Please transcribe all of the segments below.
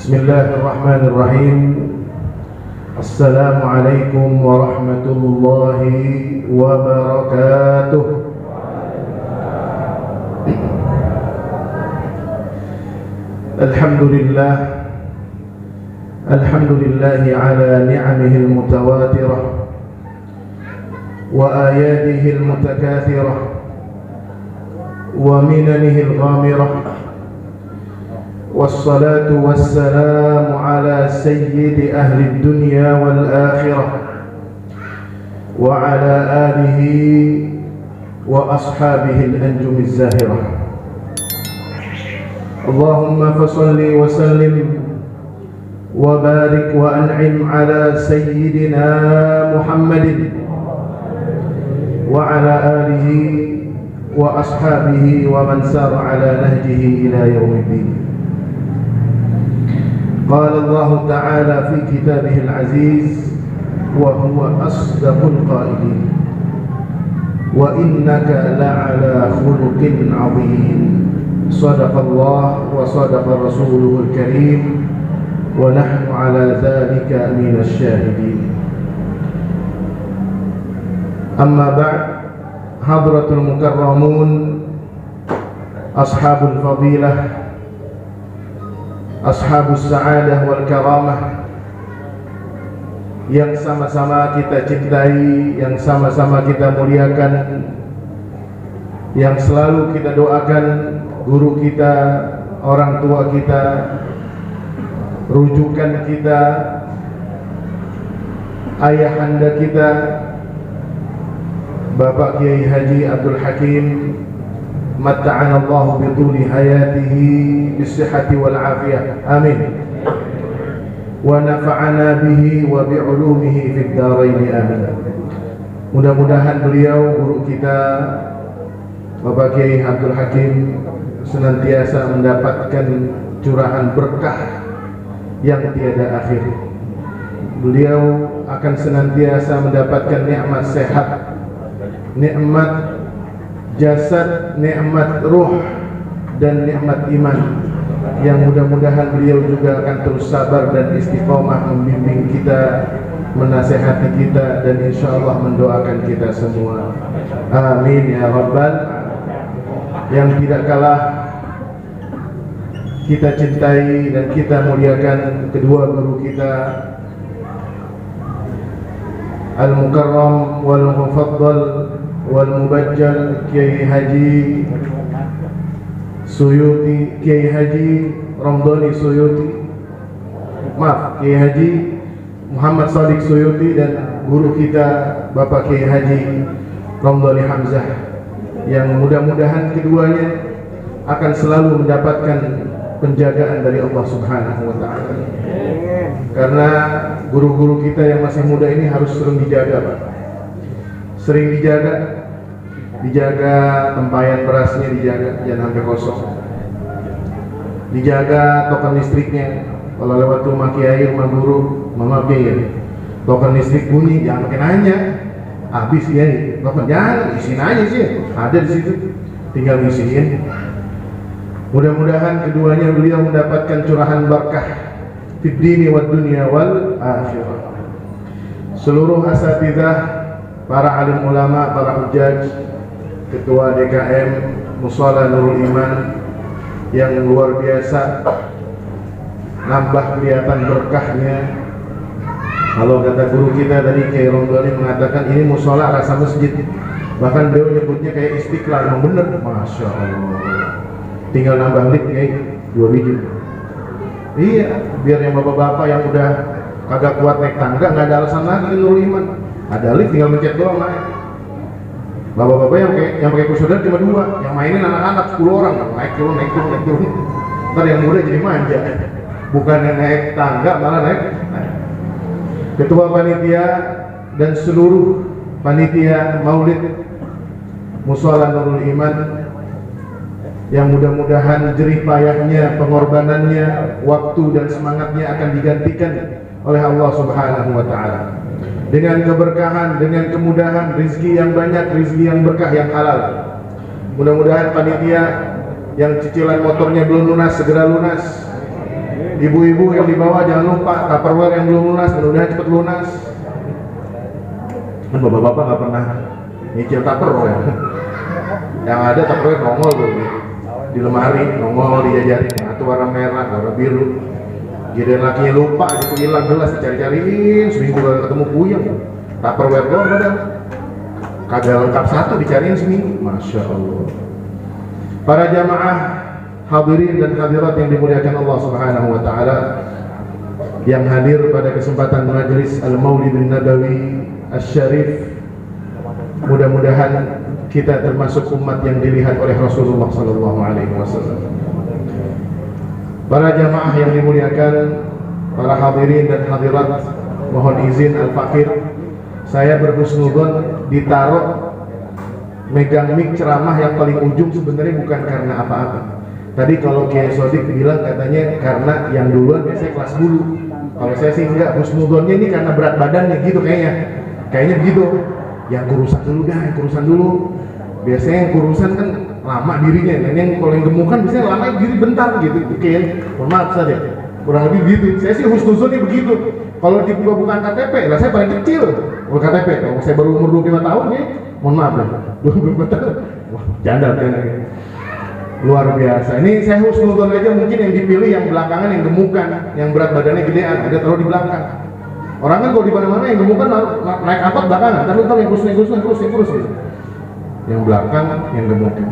Bismillahirrahmanirrahim. Assalamualaikum warahmatullahi wabarakatuh. Alhamdulillah. Alhamdulillahi ala ni'amihi al-mutawatirah wa ayatihi al-mutakathirah wa minanihi al-ghamirah. والصلاة والسلام على سيد أهل الدنيا والآخرة وعلى آله وأصحابه الأنجم الزاهرة. اللهم فصل وسلم وبارك وأنعم على سيدنا محمد وعلى آله وأصحابه ومن سار على نهجه إلى يوم الدين. قال الله تعالى في كتابه العزيز وهو أصدق القائلين وإنك لعلى خلق عظيم. صدق الله وصدق رسوله الكريم ونحن على ذلك من الشاهدين. أما بعد، حضرة المكرمون أصحاب الفضيلة Ashabus Sa'adah wal Karamah, yang sama-sama kita cintai, yang sama-sama kita muliakan, yang selalu kita doakan guru kita, orang tua kita, rujukan kita, ayahanda kita, Bapak Kiai Haji Abdul Hakim, matta'ana Allah bituli hayatihi bisihhati wal afiyah, amin, wa nafa'ana bihi wa bi'ulumihi fid dharain, amin. Mudah-mudahan beliau, guru kita Bapak Kiai Abdul Hakim, senantiasa mendapatkan curahan berkah yang tiada akhir. Beliau akan senantiasa mendapatkan nikmat sehat, nikmat jasad, nikmat ruh, dan nikmat iman, yang mudah-mudahan beliau juga akan terus sabar dan istiqomah membimbing kita, menasehati kita, dan insyaallah mendoakan kita semua, amin ya rabbal. Yang tidak kalah kita cintai dan kita muliakan kedua guru kita, Al-Mukarram wal Mufaddal wal Mubajjal Kiai Haji Suyuti, Kiai Haji Ramdhani Suyuti, maaf, Kiai Haji Muhammad Shadiq Suyuti, dan guru kita Bapak Kiai Haji Ramdhani Hamzah, yang mudah-mudahan keduanya akan selalu mendapatkan penjagaan dari Allah Subhanahu wa taala. Karena guru-guru kita yang masih muda ini harus sering dijaga, Pak. Sering dijaga tempayan berasnya, dijaga jangan sampai kosong, dijaga token listriknya. Kalau lewat rumah kiai, rumah guru, mama kiai, token listrik bunyi jangan pakai nanya, habis kiai, token jangan isiin aja sih, ada di situ, tinggal ngisiin. Mudah-mudahan keduanya beliau mendapatkan curahan berkah fid dini wad dunya wal akhirah. Seluruh asatidzah, para alim ulama, para hujjaj, ketua DKM Mushola Nurul Iman yang luar biasa, nambah kelihatan berkahnya. Kalau kata guru kita tadi, Kiai Ramdhani mengatakan ini mushola rasa masjid, bahkan beliau nyebutnya kayak Istiqlal. Memang bener, masya Allah. Tinggal nambah lift kayak 2 biji. Iya, biar yang bapak-bapak yang udah kagak kuat naik tangga nggak ada alasan lagi ke Nurul Iman. Ada lift, tinggal mencet doang naik. Bapak-bapak yang pakai kursi roda cuma 2, yang mainin anak-anak 10 orang, naik turun. Ntar yang muda jadi manja, bukannya naik tangga malah naik. Ketua panitia dan seluruh panitia Maulid Mushola Nurul Iman, yang mudah-mudahan jerih payahnya, pengorbanannya, waktu dan semangatnya akan digantikan oleh Allah Subhanahu wa taala dengan keberkahan, dengan kemudahan, rezeki yang banyak, rezeki yang berkah, yang halal. Mudah-mudahan panitia yang cicilan motornya belum lunas segera lunas. Ibu-ibu yang di bawah jangan lupa Tupperware yang belum lunas, mudah-mudahan cepat lunas. Kan bapak-bapak nggak pernah nyicil Tupperware. Yang ada Tupperware nongol tuh di lemari, nongol dijajarin atau warna merah, warna biru. Giliran lakinya lupa, itu hilang gelas dicari-cariin, seminggu gak ketemu puyeng. Tupperware doang padahal kagak lengkap satu dicariin seminggu. Masya Allah. Para jamaah hadirin dan hadirat yang dimuliakan Allah Subhanahu wa taala, yang hadir pada kesempatan majelis Al-Maulidin Nabawi Asy-Syarif, mudah-mudahan kita termasuk umat yang dilihat oleh Rasulullah sallallahu alaihi wasallam. Para jamaah yang dimuliakan, para hadirin dan hadirat, mohon izin Al-Fakir, saya berhusnudzon ditaruh megang mic ceramah yang paling ujung sebenarnya bukan karena apa-apa. Tadi kalau Kiai Sodik bilang katanya karena yang duluan biasanya kelas dulu. Kalau saya sih enggak, husnudzonnya ini karena berat badannya gitu kayaknya begitu. Yang kurusan dulu dah, yang kurusan dulu. Biasanya yang kurusan kan lama dirinya, dan yang kalau yang gemukan biasanya lama diri bentar gitu. Kayak, mohon maaf saja, kurang lebih gitu. Saya sih husnudzonnya begitu. Kalau di bukan KTP, lah saya paling kecil. Kalau KTP, kalau saya baru umur 25 tahun ya, mohon maaf lah. 25 tahun, wah janda. Luar biasa. Ini saya husnudzon aja, mungkin yang dipilih yang belakangan yang gemukan, yang berat badannya gedean, ada taruh di belakang. Orang kan kalau di mana-mana yang gemukan naik angkot belakangan, tapi kalau yang kurus gitu. Yang belakang yang gemukan.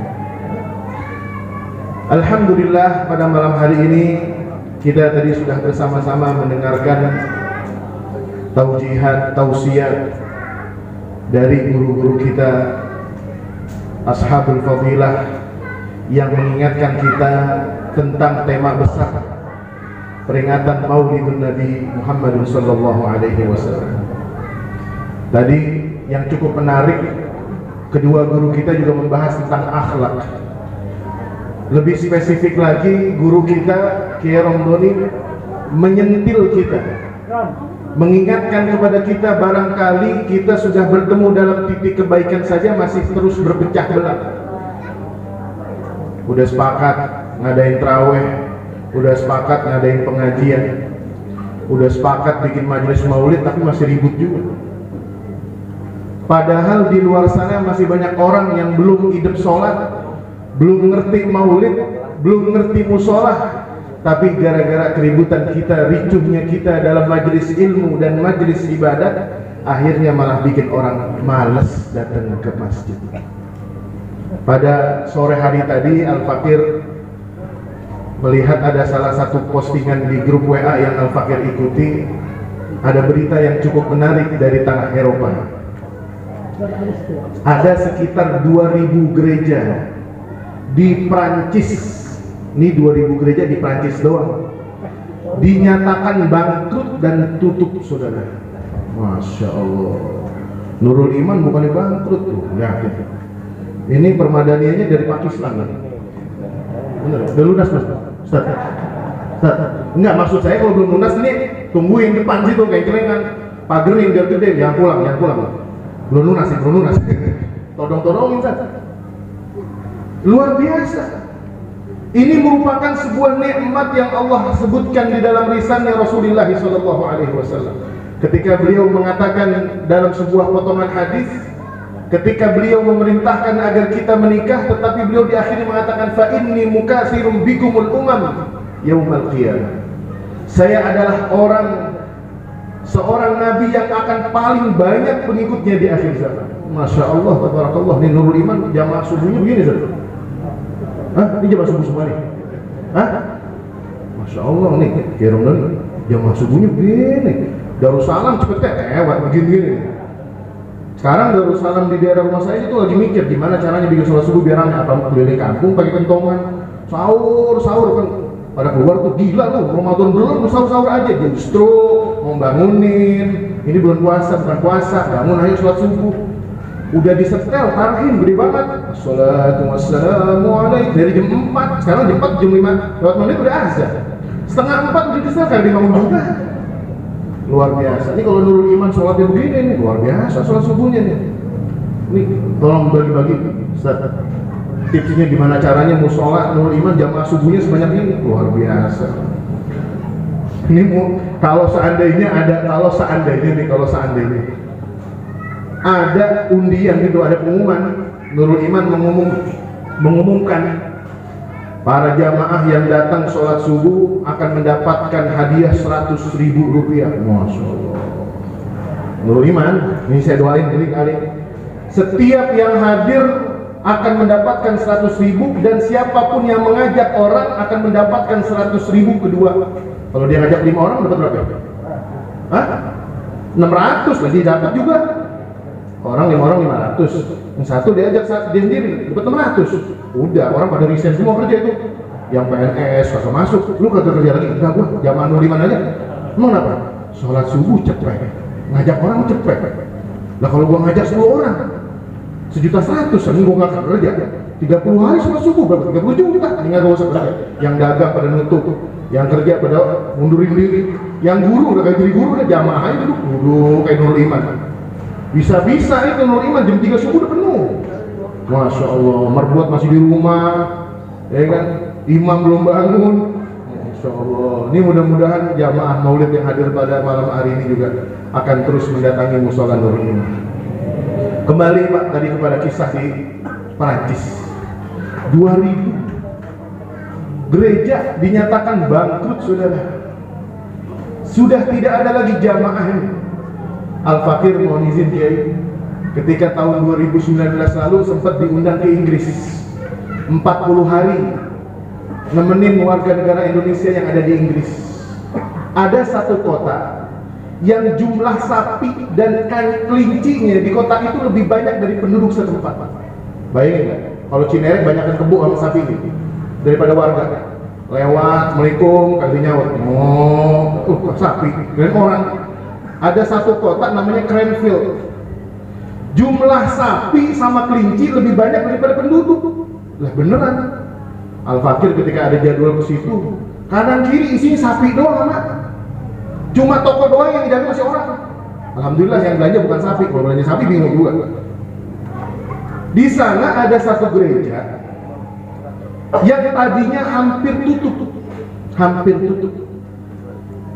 Alhamdulillah pada malam hari ini kita tadi sudah bersama-sama mendengarkan taujihat, tausiat dari guru-guru kita Ashabul Fadilah yang mengingatkan kita tentang tema besar peringatan Maulidun Nabi Muhammad sallallahu alaihi wasallam. Tadi yang cukup menarik, kedua guru kita juga membahas tentang akhlak. Lebih spesifik lagi, guru kita Kiai Romdoni menyentil kita, mengingatkan kepada kita barangkali kita sudah bertemu dalam titik kebaikan saja masih terus berpecah belah. Udah sepakat ngadain traweh, udah sepakat ngadain pengajian, udah sepakat bikin majelis maulid, tapi masih ribut juga. Padahal di luar sana masih banyak orang yang belum hidup sholat, belum ngerti maulid, belum ngerti musolah, tapi gara-gara keributan kita, ricuhnya kita dalam majelis ilmu dan majelis ibadat, akhirnya malah bikin orang malas datang ke masjid. Pada sore hari tadi Al-Fakir melihat ada salah satu postingan di grup WA yang Al-Fakir ikuti, ada berita yang cukup menarik dari tanah Eropa. Ada sekitar 2000 gereja di Prancis, ini 2000 gereja di Prancis doang, dinyatakan bangkrut dan tutup, saudara. Masya Allah. Nurul Iman bukannya bangkrut tuh, yakin. Ini permadaniannya dari Pakistan kan? Bener, udah lunas mas? Ustaz? Enggak, maksud saya kalau belum lunas nih tungguin depan situ kayak celengan, pagerin biar gede, jangan pulang. Belum lunas. Todong-todongin Ustaz. Luar biasa. Ini merupakan sebuah nikmat yang Allah sebutkan di dalam lisannya Rasulullah SAW. Ketika beliau mengatakan dalam sebuah potongan hadis, ketika beliau memerintahkan agar kita menikah, tetapi beliau di akhirnya mengatakan fa inni mukatsirum bikumul umam yaumal qiyamah. Saya adalah seorang nabi yang akan paling banyak pengikutnya di akhir zaman. Masya Allah, tabarakallah. Ini Nurul Iman jamaah subuhnya begini saudara. Hah? Ini jamaah subuh semua nih? Hah? Masya Allah nih, Kiai Romdoni jamaah subuhnya begini. Darussalam cepet begini. Sekarang Darussalam di daerah rumah saya itu lagi mikir gimana caranya bikin sholat subuh biar rame, apa keliling kampung pakai kentongan, sahur kan. Pada keluar tuh gila tuh, Ramadan belum sahur aja, justru mau bangunin. Ini bulan puasa, bukan puasa, bangun ayo sholat subuh. Udah disetel, tarhim gede banget. Assalatu wassalamu alaikum dari jam 4, sekarang jam 4, jam 5 lewat menit udah azan. Setengah 4 udah disetel, dibangun juga. Luar biasa. Ini kalau Nurul Iman sholatnya begini nih, luar biasa sholat subuhnya nih. Ini tolong bagi-bagi Ustaz, tipsnya gimana caranya musola Nurul Iman jamaah subuhnya sebanyak ini, luar biasa. Ini kalau seandainya ada undian gitu, ada pengumuman, Nurul Iman mengumumkan para jamaah yang datang sholat subuh akan mendapatkan hadiah 100.000 rupiah. Masya Allah. Nurul Iman, ini saya doain ini kali. Setiap yang hadir akan mendapatkan 100.000 dan siapapun yang mengajak orang akan mendapatkan 100.000 kedua. Kalau dia ngajak 5 orang dapat berapa? Hah? 600 lagi dapat juga. Orang 5 orang 500. Yang satu dia ajak dia sendiri dapat 600. Udah orang pada resign semua kerja itu. Yang PNS kagak masuk, lu kagak kerja lagi. Enggak, gua zaman Nuliman aja. Emang kenapa? Sholat subuh cepet, ngajak orang cepet. Lah kalau gua ngajak 10 orang 1.100.000, ini gua nggak kerja. 30 hari sholat subuh berapa? 30 juta. Ingat gak usah kerja. Yang dagang pada nutup, yang kerja pada mundurin diri, yang guru udah kayak jadi guru udah jamaah aja duduk kayak Nurul Iman. Bisa-bisa itu Nurul Iman jam 3 subuh udah penuh. Masya Allah, merbuat masih di rumah, ya kan? Imam belum bangun. Masya Allah. Ini mudah-mudahan jamaah maulid yang hadir pada malam hari ini juga akan terus mendatangi musola Nurul Iman. Kembali Pak tadi kepada kisah di Perancis. 2000 gereja dinyatakan bangkrut, saudara. Sudah tidak ada lagi jamaah. Al-Fakir mohon izin Kiai, ketika tahun 2019 lalu sempat diundang ke Inggris 40 hari nemenin warga negara Indonesia yang ada di Inggris. Ada satu kota yang jumlah sapi dan kelincinya di kota itu lebih banyak dari penduduk setempat. Bayangin nggak? Kalau Cinerek banyakkan kebo sama sapi ini daripada warga. Lewat, Assalamualaikum, kali nyawa, sapi dan orang. Ada satu kota namanya Cranfield. Jumlah sapi sama kelinci lebih banyak daripada penduduk. Lah beneran. Al-Fakir ketika ada jadwal ke situ, kanan kiri isinya sapi doang, anak. Cuma toko doang yang dijaga masih orang. Alhamdulillah yang belanja bukan sapi. Kalau belanja sapi bingung juga. Di sana ada satu gereja yang tadinya hampir tutup.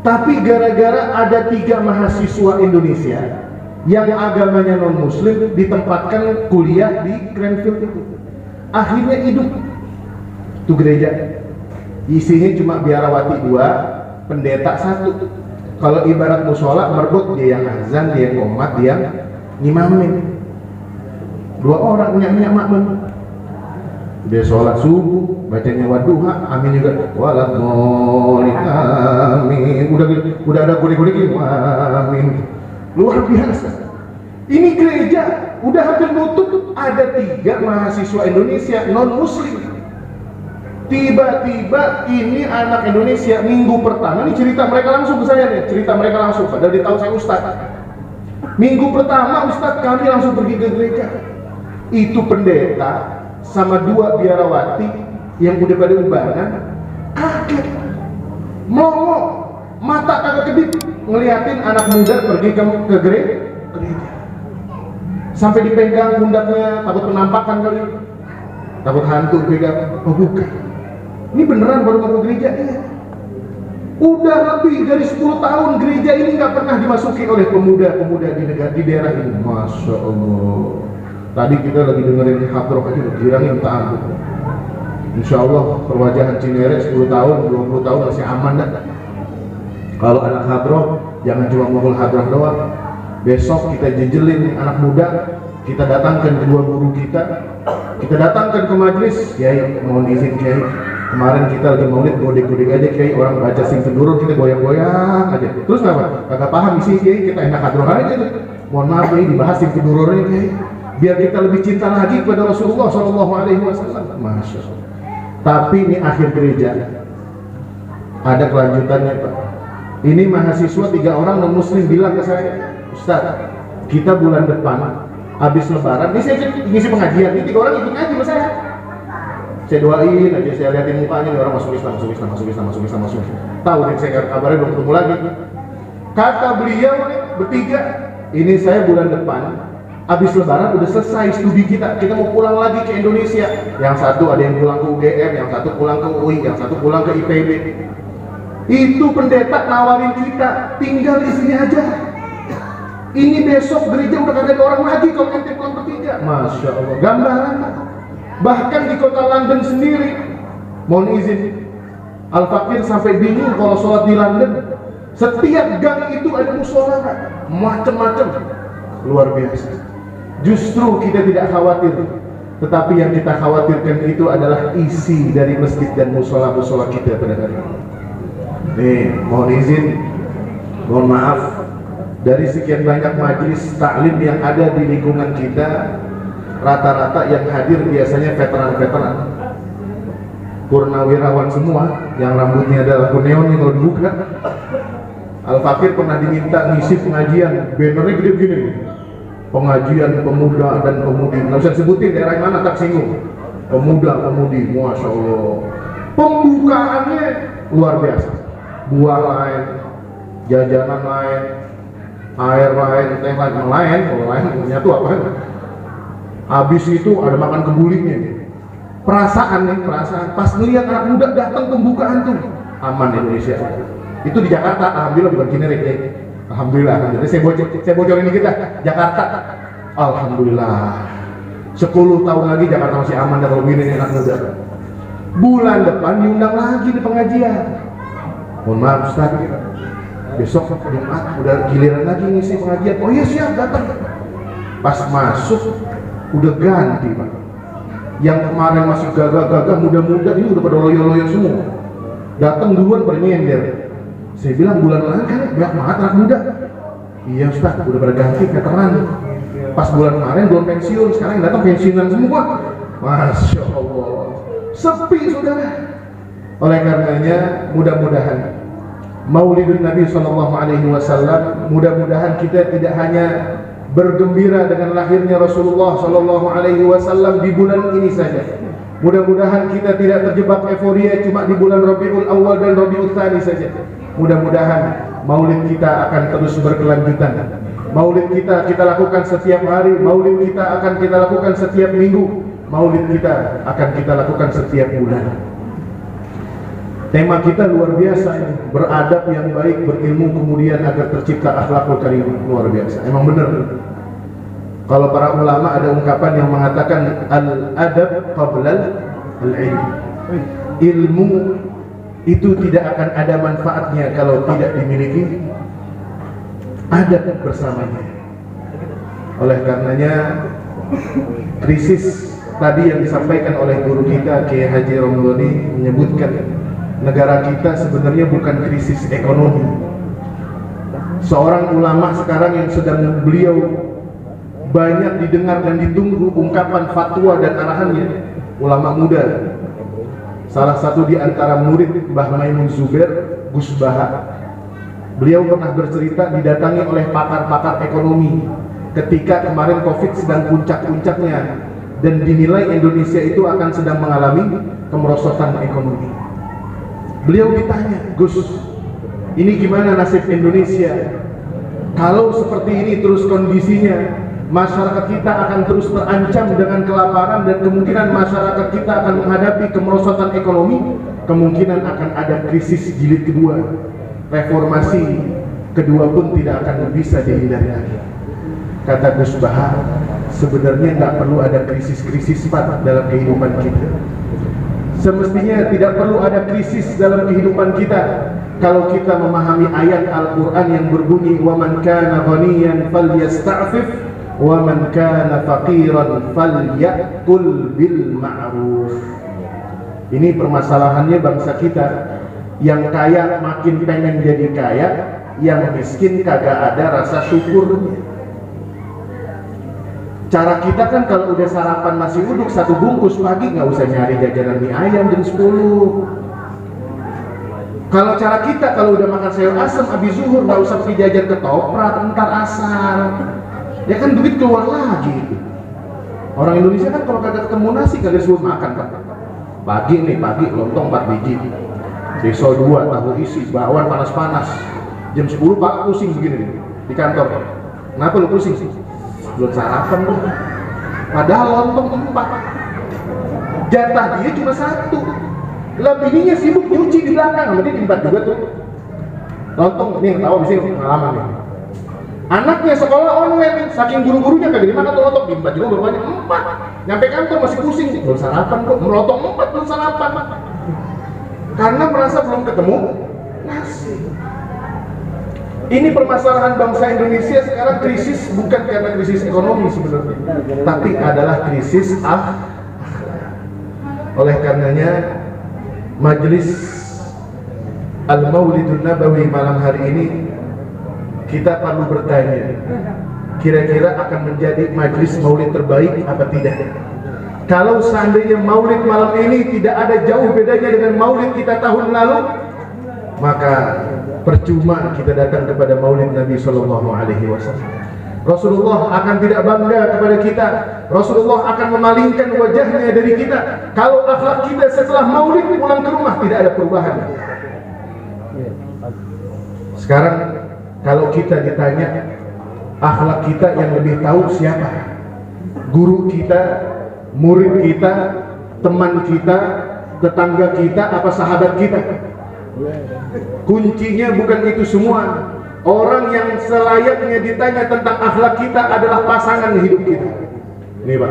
Tapi gara-gara ada 3 mahasiswa Indonesia yang agamanya non-muslim ditempatkan kuliah di Cranfield itu, akhirnya hidup itu gereja. Isinya cuma biarawati 2, pendeta 1. Kalau ibarat musola, merbut dia yang azan, dia yang qomat, dia yang ngimamin. 2 orang nyak makmum. Dia sholat subuh, bacanya waduha, amin juga. Waladhdallin, amin. Udah ada kulik-kulik, amin. Luar biasa. Ini gereja udah hampir nutup, ada 3 mahasiswa Indonesia non-muslim. Tiba-tiba ini anak Indonesia minggu pertama, ini cerita mereka langsung ke saya nih, padahal dia tahu saya ustaz. Minggu pertama ustaz kami langsung pergi ke gereja. Itu pendeta sama 2 biarawati yang udah pada ubanan kaget, melongo, mata kagak kedip ngeliatin anak muda pergi ke gereja. Sampai dipegang pundaknya, takut penampakan kali, takut hantu pegang. Oh bukan, ini beneran baru mau ke gereja. Iya. Udah lebih dari 10 tahun gereja ini nggak pernah dimasuki oleh pemuda-pemuda di daerah ini. Masya Allah. Tadi kita lagi dengerin hadroh aja, girangnya minta ampun. Insya Allah perwajahan Cinere 10 tahun, 20 tahun masih aman dah. Kalau anak hadroh, jangan cuma ngomong hadroh doang. Besok kita jejelin anak muda, kita datangkan kedua guru kita datangkan ke majelis. Kiai, mohon izin Kiai, kemarin kita lagi maulid, godek-godek aja Kiai, orang baca sing kedurur, kita goyang-goyang aja. Terus kenapa? Kagak paham isi Kiai, kita enak hadroh aja tuh. Mohon maaf Kiai, dibahas sing kedururnya Kiai, biar kita lebih cinta lagi kepada Rasulullah SAW. Masya Allah. Tapi ini akhir gereja, ada kelanjutannya Pak. Ini mahasiswa 3 orang non muslim bilang ke saya, Ustaz, kita bulan depan habis lebaran, ini saya ngisi pengajian, ini 3 orang ikut ngaji sama saya. Saya doain aja, saya liatin mukanya, orang masuk Islam. Tahu nih saya kabarnya belum ketemu lagi. Kata beliau bertiga, ini saya bulan depan habis lebaran udah selesai studi kita mau pulang lagi ke Indonesia. Yang satu ada yang pulang ke UGM, yang satu pulang ke UI, yang satu pulang ke IPB. Itu pendeta nawarin kita, tinggal di sini aja. Ini besok gereja udah kagak ada orang lagi kalau ente pulang bertiga. Masya Allah, gambaran. Bahkan di kota London sendiri, mohon izin, Al-Fakir sampai bingung kalau sholat di London. Setiap gang itu ada musola, macam-macam, luar biasa. Justru kita tidak khawatir, tetapi yang kita khawatirkan itu adalah isi dari masjid dan musola-musola kita pada hari ini. Nih, mohon izin, mohon maaf, dari sekian banyak majelis taklim yang ada di lingkungan kita, rata-rata yang hadir biasanya veteran-veteran, purnawirawan semua, yang rambutnya adalah neon nih kalau dibuka. Al-Fakir pernah diminta ngisi pengajian, bannernya gede begini, pengajian pemuda dan pemudi, nggak usah sebutin daerah mana, tak singgung. Pemuda, pemudi, Masya Allah. Pembukaannya luar biasa, buah lain, jajanan lain, air lain, teh lain, kalau lain nyatu apa? Habis itu ada makan kebulingnya. Perasaan nih, perasaan. Pas ngeliat anak muda datang pembukaan tuh, aman Indonesia. Itu di Jakarta, alhamdulillah bukan generik ya. Alhamdulillah. Saya bocorin dikit dah. Jakarta, alhamdulillah. 10 tahun lagi Jakarta masih aman dah kalau begini nih anak muda. Bulan depan diundang lagi di pengajian. Mohon maaf Ustaz, besok Jumat udah giliran lagi ngisi pengajian. Oh iya siap, datang. Pas masuk udah ganti Pak. Yang kemarin masih gagah-gagah muda-muda ini udah pada loyo-loyo semua. Datang duluan bernyender. Saya bilang bulan lalu kan banyak banget anak muda. Iya Ustaz, udah pada ganti veteran. Pas bulan kemarin belum pensiun, sekarang yang datang pensiunan semua. Masya Allah, sepi saudara. Oleh karenanya mudah-mudahan Maulidun Nabi SAW, mudah-mudahan kita tidak hanya bergembira dengan lahirnya Rasulullah SAW di bulan ini saja. Mudah-mudahan kita tidak terjebak euforia cuma di bulan Rabiul Awal dan Rabiul Tsani saja. Mudah-mudahan maulid kita akan terus berkelanjutan. Maulid kita lakukan setiap hari, maulid kita akan kita lakukan setiap minggu, maulid kita akan kita lakukan setiap bulan. Tema kita luar biasa ini, beradab yang baik, berilmu kemudian agar tercipta akhlakul karimah. Luar biasa, emang benar. Kalau para ulama ada ungkapan yang mengatakan al-adab qabla al-ilm. Ilmu itu tidak akan ada manfaatnya kalau tidak dimiliki adab bersamanya. Oleh karenanya krisis tadi yang disampaikan oleh guru kita Kiai Haji Romdhani menyebutkan negara kita sebenarnya bukan krisis ekonomi. Seorang ulama sekarang yang sedang beliau banyak didengar dan ditunggu ungkapan fatwa dan arahannya, ulama muda. Salah satu di antara murid Mbah Maimun Zubair, Gus Baha. Beliau pernah bercerita didatangi oleh pakar-pakar ekonomi ketika kemarin Covid sedang puncak-puncaknya dan dinilai Indonesia itu akan sedang mengalami kemerosotan ekonomi. Beliau ditanya, Gus, ini gimana nasib Indonesia? Kalau seperti ini terus kondisinya, masyarakat kita akan terus terancam dengan kelaparan dan kemungkinan masyarakat kita akan menghadapi kemerosotan ekonomi, kemungkinan akan ada krisis jilid kedua. Reformasi kedua pun tidak akan bisa dihindari lagi. Kata Gus Baha, sebenarnya nggak perlu ada krisis-krisis dalam kehidupan kita. Semestinya tidak perlu ada krisis dalam kehidupan kita kalau kita memahami ayat Al-Quran yang berbunyi wa man kana ghaniyan falyasta'fif wa man kana faqiran falyakul bil ma'ruf. Ini permasalahannya bangsa kita. Yang kaya makin pengen jadi kaya, yang miskin kagak ada rasa syukurnya. Cara kita kan kalau udah sarapan nasi uduk 1 bungkus pagi nggak usah nyari jajanan mie ayam jam 10. Kalau cara kita kalau udah makan sayur asem habis zuhur nggak usah pergi jajan ke Toprak entar asar. Ya kan duit keluar lagi. Orang Indonesia kan kalau kagak ketemu nasi kagak disuruh makan Pak. Pagi lontong 4 biji. Besok 2 tahu isi, bakwan panas-panas. Jam 10 Pak pusing begini nih, di kantor. Kenapa lu pusing sih? Belum sarapan tuh. Padahal lontong 4. Jatah dia cuma 1. Lah bininya sibuk nyuci di belakang, sama dia di tempat juga tuh. Lontong, ini yang tahu di sini pengalaman nih. Anaknya sekolah online, saking guru-gurunya kagak dimakan tuh lontong, di tempat juga baru banyak 4. Nyampe kantor masih pusing, belum sarapan kok, melotong 4 belum sarapan. Karena merasa belum ketemu nasi. Ini permasalahan bangsa Indonesia sekarang krisis bukan karena krisis ekonomi sebenarnya, tapi adalah krisis Oleh karenanya Majelis Al-Maulidun Nabawi malam hari ini kita perlu bertanya, kira-kira akan menjadi majelis maulid terbaik apa tidak? Kalau seandainya maulid malam ini tidak ada jauh bedanya dengan maulid kita tahun lalu, maka percuma kita datang kepada maulid Nabi Sallallahu Alaihi Wasallam. Rasulullah akan tidak bangga kepada kita. Rasulullah akan memalingkan wajahnya dari kita. Kalau akhlak kita setelah maulid pulang ke rumah tidak ada perubahan. Sekarang kalau kita ditanya, akhlak kita yang lebih tahu siapa? Guru kita, murid kita, teman kita, tetangga kita, apa sahabat kita? Kuncinya bukan itu semua. Orang yang selayaknya ditanya tentang akhlak kita adalah pasangan hidup kita. Nih Pak,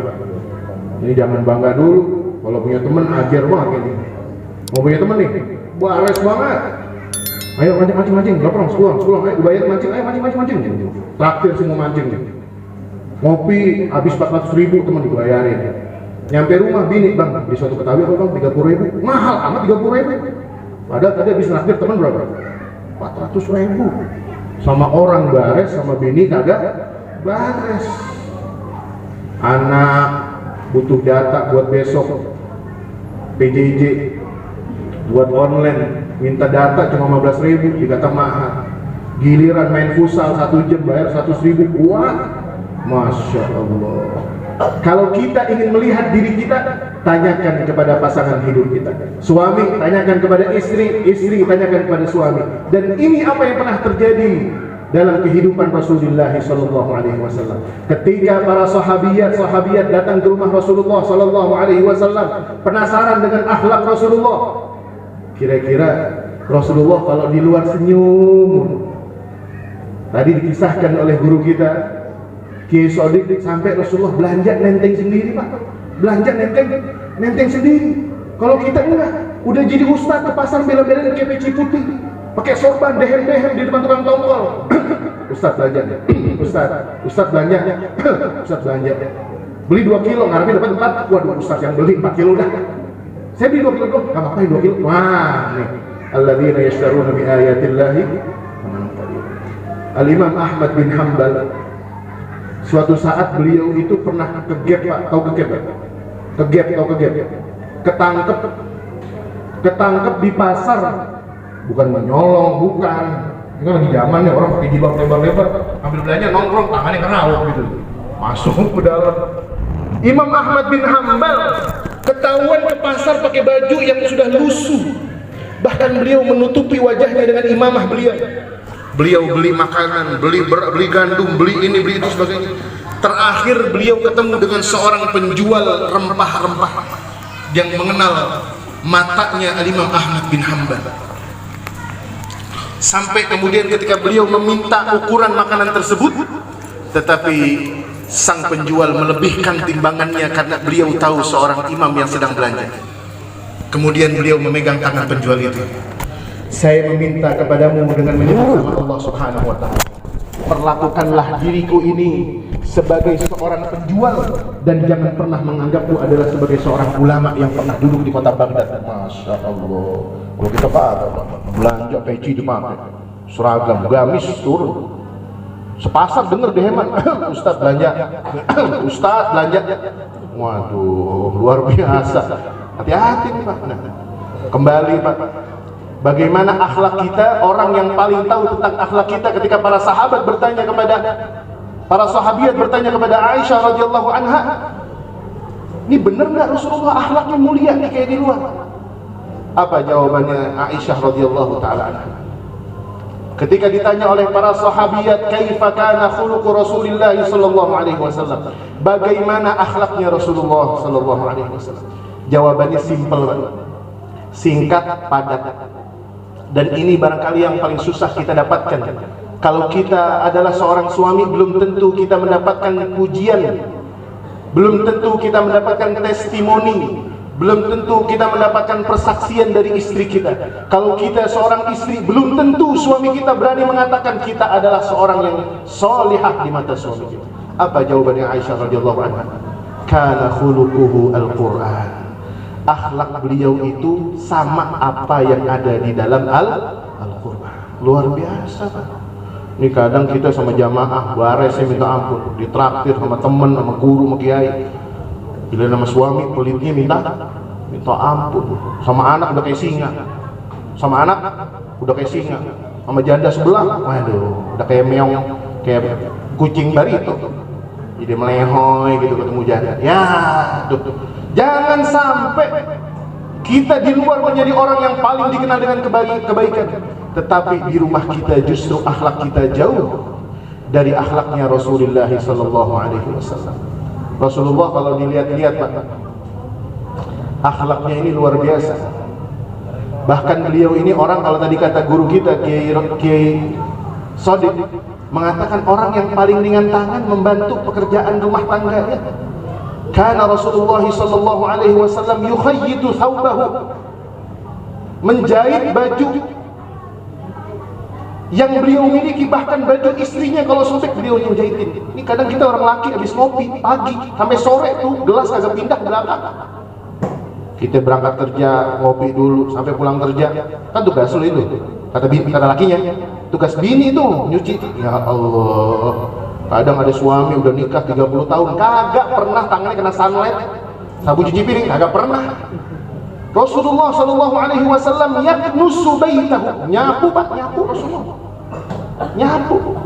ini jangan bangga dulu. Kalau punya teman ajar banget ini. Mau punya teman nih, waras banget. Ayo mancing, lapang, sekolah, ayo dibayar mancing, ayo mancing. Traktir semua mancing nih. Ngopi habis 400.000 teman dibayarin. Nyampe rumah bini, bang di suatu Betawi apa bang 30.000, mahal amat 30.000. Padahal tadi habis traktir teman berapa? 400.000. Sama orang bares, sama bini kagak bares. Anak butuh data buat besok PJJ, buat online, minta data cuma 15.000, dikata mahal. Giliran main futsal 1 jam bayar 100.000, kuat. Masya Allah. Kalau kita ingin melihat diri kita, tanyakan kepada pasangan hidup kita. Suami tanyakan kepada istri, istri tanyakan kepada suami. Dan ini apa yang pernah terjadi dalam kehidupan Rasulullah sallallahu alaihi wasallam. Ketika para sahabiat datang ke rumah Rasulullah sallallahu alaihi wasallam, penasaran dengan akhlak Rasulullah. Kira-kira Rasulullah kalau di luar senyum. Tadi dikisahkan oleh guru kita Kiai Sodik, sampai Rasulullah belanja nenteng sendiri Pak. Belanja nenteng sendiri. Kalau kita enggak, udah jadi ustaz ke pasar bela-belain kayak peci putih, pakai sorban dehem-dehem di depan tukang tongkol. Ustaz belanja, Ustaz belanja, Ustaz belanja. Beli 2 kilo, ngarepin dapat 4. Waduh, Ustaz yang beli 4 kilo dah. Saya beli 2 kilo dong, nggak apa-apa 2 kilo. Wah, nih. Alladzina yashtaruna bi ayatillahi. Al-Imam Ahmad bin Hanbal, suatu saat beliau itu pernah kegep Pak, tahu kegep Pak? Ketangkep di pasar, bukan menyolong, bukan. Ini kan lagi zamannya orang pakai jilbab lebar-lebar, ambil belanja nongkrong tangannya kerauk gitu, masuk ke dalam. Imam Ahmad bin Hanbal ketahuan ke pasar pakai baju yang sudah lusuh, bahkan beliau menutupi wajahnya dengan imamah beliau. Beliau beli makanan, beli gandum, beli ini, beli itu sebagainya. Terakhir beliau ketemu dengan seorang penjual rempah-rempah yang mengenal matanya Al-Imam Ahmad bin Hanbal. Sampai kemudian ketika beliau meminta ukuran makanan tersebut, tetapi sang penjual melebihkan timbangannya karena beliau tahu seorang imam yang sedang belanja. Kemudian beliau memegang tangan penjual itu. Saya meminta kepadamu dengan menyebut nama Allah Subhanahu wa ta'ala, perlakukanlah diriku ini sebagai seorang penjual dan jangan pernah menganggapku adalah sebagai seorang ulama yang pernah duduk di kota Baghdad. Masya Allah. Kalau kita belanja peci dipakai, seragam, gamis turun, sepasar denger deheman. Ustaz belanja, Ustaz belanja. Waduh, luar biasa. Hati-hati nih Pak. Nah, kembali Pak. Bagaimana akhlak kita? Orang yang paling tahu tentang akhlak kita ketika para sahabiat bertanya kepada Aisyah radhiyallahu anha, ini benar nggak Rasulullah akhlaknya mulia nih kayak di luar? Apa jawabannya Aisyah radhiyallahu taala anha? Ketika ditanya oleh para sahabiat, kaifa kana khuluqu Rasulillah sallallahu alaihi wasallam? Bagaimana akhlaknya Rasulullah sallallahu alaihi wasallam? Jawabannya simpel, singkat, padat. Dan ini barangkali yang paling susah kita dapatkan. Kalau kita adalah seorang suami, belum tentu kita mendapatkan pujian, belum tentu kita mendapatkan testimoni, belum tentu kita mendapatkan persaksian dari istri kita. Kalau kita seorang istri, belum tentu suami kita berani mengatakan kita adalah seorang yang solihah di mata suami kita. Apa jawabannya Aisyah radhiyallahu anha? Kana khuluquhu al-Qur'an. Akhlak beliau itu sama apa yang ada di dalam Al-Qur'an. Luar biasa, Pak. Ini kadang kita sama jamaah bares, saya minta ampun, ditraktir sama temen, sama guru, sama kiai. Bila nama suami pelitnya minta ampun. Sama anak udah kayak singa, sama anak udah kayak singa, sama janda sebelah, waduh, udah kayak meong, kayak kucing barito. Jadi melehoy gitu ketemu janda. Ya, tuh. Jangan sampai kita di luar menjadi orang yang paling dikenal dengan kebaikan, tetapi di rumah kita justru akhlak kita jauh dari akhlaknya Rasulullah sallallahu alaihi wasallam. Rasulullah kalau dilihat-lihat, Pak, akhlaknya ini luar biasa. Bahkan beliau ini orang, kalau tadi kata guru kita Kiai Sodik mengatakan orang yang paling ringan tangan membantu pekerjaan rumah tangganya. Karena Rasulullah sallallahu alaihi wasallam yukhayyitu thawbahu, menjahit baju yang beliau miliki, bahkan baju istrinya kalau sobek beliau yang jahitin. Ini kadang kita orang laki habis ngopi pagi sampai sore tuh gelas agak pindah ke belakang. Kita berangkat kerja ngopi dulu sampai pulang kerja, kan tugas lu itu. Kata lakinya, tugas bini itu nyuci. Ya Allah. Kadang ada suami udah nikah 30 tahun kagak pernah tangannya kena sunlight, sabu cuci piring kagak pernah. Rasulullah sallallahu alaihi wasallam yaknusu baitahu, nyapu, Pak, nyapu Rasulullah. Nyapu.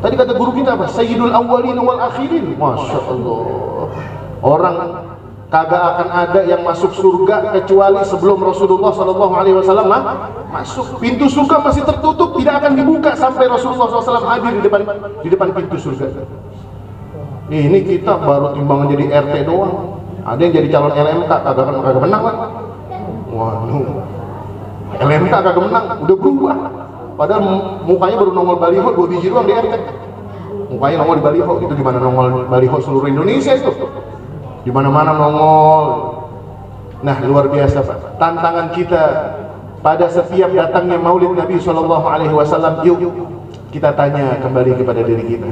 Tadi kata guru kita apa? Sayyidul awwalin wal akhirin. Masya Allah. Orang kagak akan ada yang masuk surga kecuali sebelum Rasulullah sallallahu alaihi wasallam masuk. Pintu surga masih tertutup, tidak akan dibuka sampai Rasulullah SAW hadir di depan pintu surga. Ini kita baru timbangan jadi RT doang. Ada yang jadi calon LMK kagak menang, Pak. Waduh. LMK kagak menang, udah berubah. Padahal mukanya baru nongol baliho 2 biji doang di RT. Mukanya nongol di baliho, itu gimana nongol baliho seluruh Indonesia itu? Di mana-mana nongol. Nah, luar biasa, Pak. Tantangan kita pada setiap datangnya Maulid Nabi sallallahu alaihi wasallam, yuk kita tanya kembali kepada diri kita.